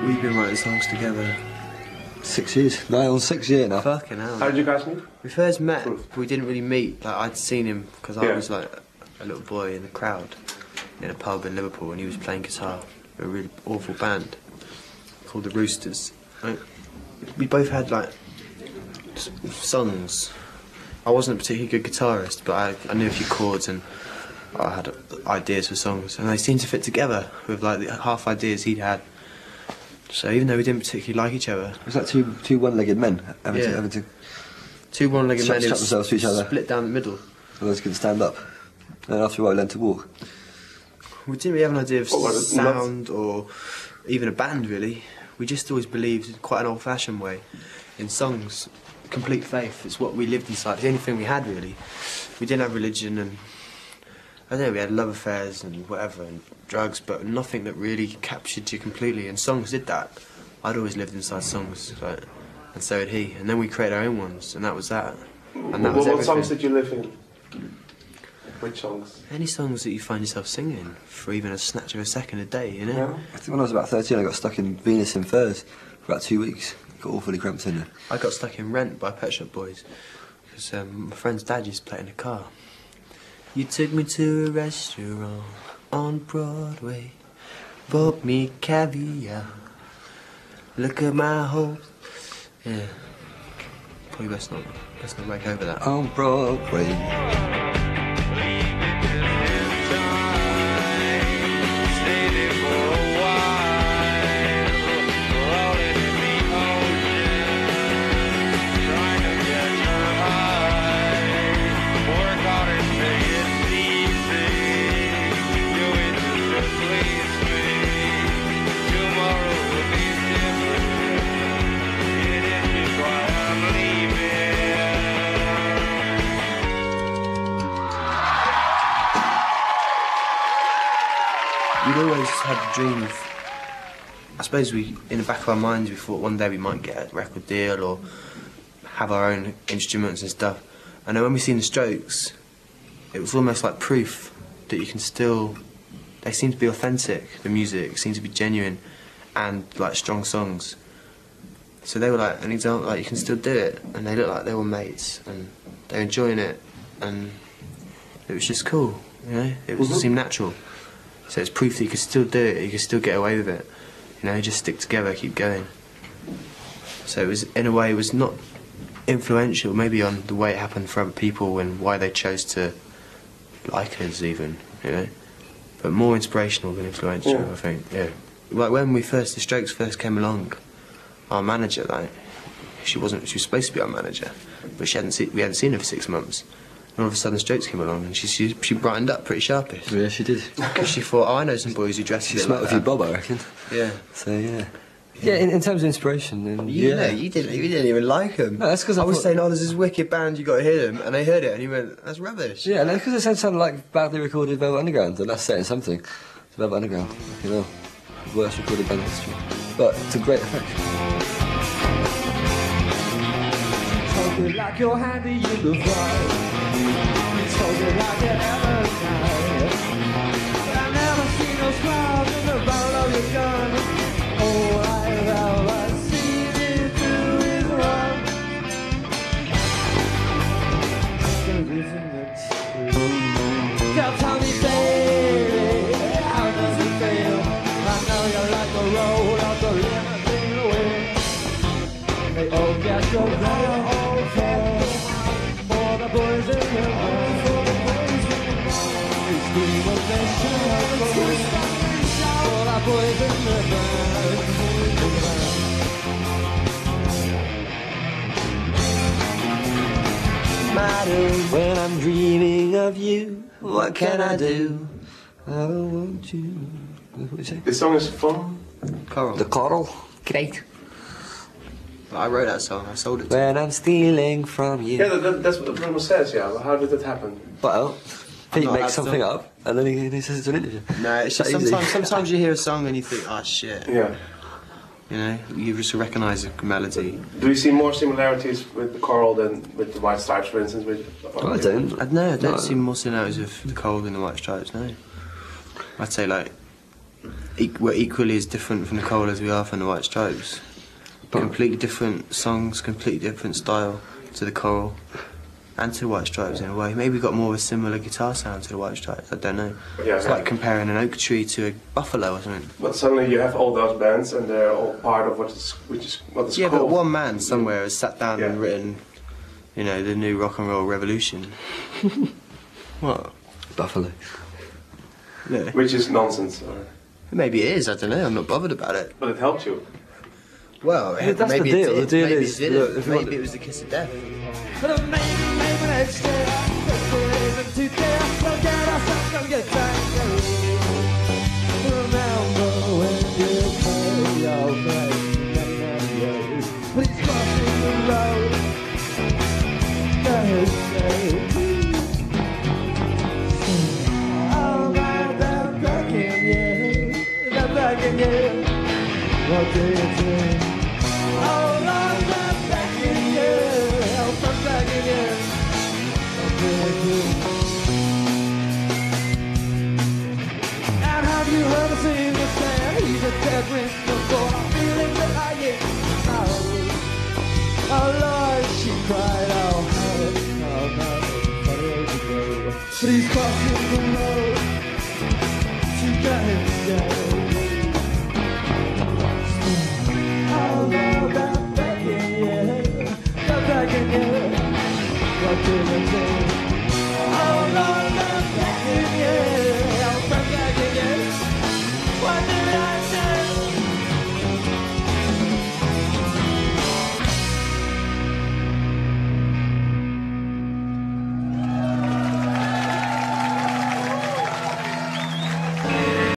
We've been writing songs together 6 years. Nigh on 6 years now. fucking hell. How did you guys meet? We first met, we didn't really meet. Like, I'd seen him because I was like a little boy in the crowd in a pub in Liverpool, and he was playing guitar for a really awful band called the Roosters. Like, we both had like songs. I wasn't a particularly good guitarist, but I knew a few chords and I had ideas for songs, and they seemed to fit together with like the half ideas he'd had. So even though we didn't particularly like each other, it was like two one-legged men having to two one-legged men who themselves to each other, split down the middle. Otherwise couldn't stand up. And after a while, learned to walk. We didn't really have an idea of sound or even a band, really. We just always believed in quite an old-fashioned way in songs. Complete faith. It's what we lived inside. It's the only thing we had, really. We didn't have religion, and I don't know, we had love affairs and whatever, and drugs, but nothing that really captured you completely, and songs did that. I'd always lived inside songs, right? And so had he. And then we created our own ones, and that was that. And that was everything. What songs did you live in? Which songs? Any songs that you find yourself singing for even a snatch of a second a day, you know? Yeah. I think when I was about 13, I got stuck in Venus in Furs for about 2 weeks. Got awfully cramped in there. I got stuck in Rent by Pet Shop Boys because my friend's dad used to play it in a car. You took me to a restaurant on Broadway, bought me caviar. Look at my whole... Yeah. Probably best not break over that. On Broadway. We'd always had the dream of, I suppose in the back of our minds we thought one day we might get a record deal or have our own instruments and stuff. And then when we seen the Strokes, it was almost like proof that you can still, they seem to be authentic, the music seemed to be genuine and like strong songs. So they were like an example, like you can still do it, and they looked like they were mates and they were enjoying it, and it was just cool, you know, it just seemed natural. So it's proof that you could still do it, you could still get away with it. You know, just stick together, keep going. So it was, in a way, it was not influential, maybe on the way it happened for other people and why they chose to like us even, you know. But more inspirational than influential, I think, yeah. Like when the Strokes first came along, our manager, like, she was supposed to be our manager, but we hadn't seen her for 6 months. And all of a sudden, Strokes came along, and she brightened up pretty sharpish. Yeah, she did. Because she thought, oh, I know some boys who dress. She smelt a few bob, I reckon. Yeah. So yeah. Yeah, in terms of inspiration, and you didn't even like them. No, that's because I was saying, oh, there's this wicked band, you got to hear them, and they heard it, and he went, that's rubbish. Yeah, and that's because it sounded like badly recorded Velvet Underground, and that's saying something. It's Velvet Underground, you know, worst recorded band in history, but to great effect. Like you're handy in the fire, it's holding like an ever night. I've never seen no clouds in the barrel of your gun. All I've ever seen you do is run. Now tell me, baby, how does it feel? I know you're like the road of the limousine away. They all get your veil. For the boys in the world. matter when I'm dreaming of you? What can I do? I don't want you. What do you say? This song is fun. Coral. The coral? Great. I wrote that song. I sold it to When I'm stealing from you. Yeah, that's what the drummer says, yeah. But how did that happen? Well, Pete not makes allowed something to. up and then he says it's an interview. No, it's just That easy. sometimes you hear a song and you think, oh shit. Yeah. You know, you just recognise the melody. Do you see more similarities with the choral than with the White Stripes, for instance? I don't. I don't see more similarities with the Coral than the White Stripes, no. I'd say like we're equally as different from the Coral as we are from the White Stripes. Completely different songs, completely different style to the Coral and to the White Stripes in a way. Maybe got more of a similar guitar sound to the White Stripes, I don't know. Yeah, It's like comparing an oak tree to a buffalo or something. But suddenly you have all those bands and they're all part of what is Yeah, called. but one man somewhere has sat down and Yeah. written, you know, the new rock and roll revolution. What? Buffalo. Yeah. Which is nonsense. Or, Maybe it is, I don't know, I'm not bothered about it. but it helped you. Well, Yeah, that's maybe the deal. It, The deal maybe is, it didn't. look, if you want- Maybe it was the kiss of death. But maybe next day, today, we'll get ourselves some good time. Remember when you play your face, please crossing the road. Oh, they're begging you, they're begging you. What do you do? Oh, Lord, they're begging you, help, I'm begging you. What do you do? And have you ever seen the man? He's a dead ring before I'm feeling that I get oh, Lord, she cried, oh, no, 20 years ago. But he's crossing the road to get him down. Oh, no, they're begging you, what do you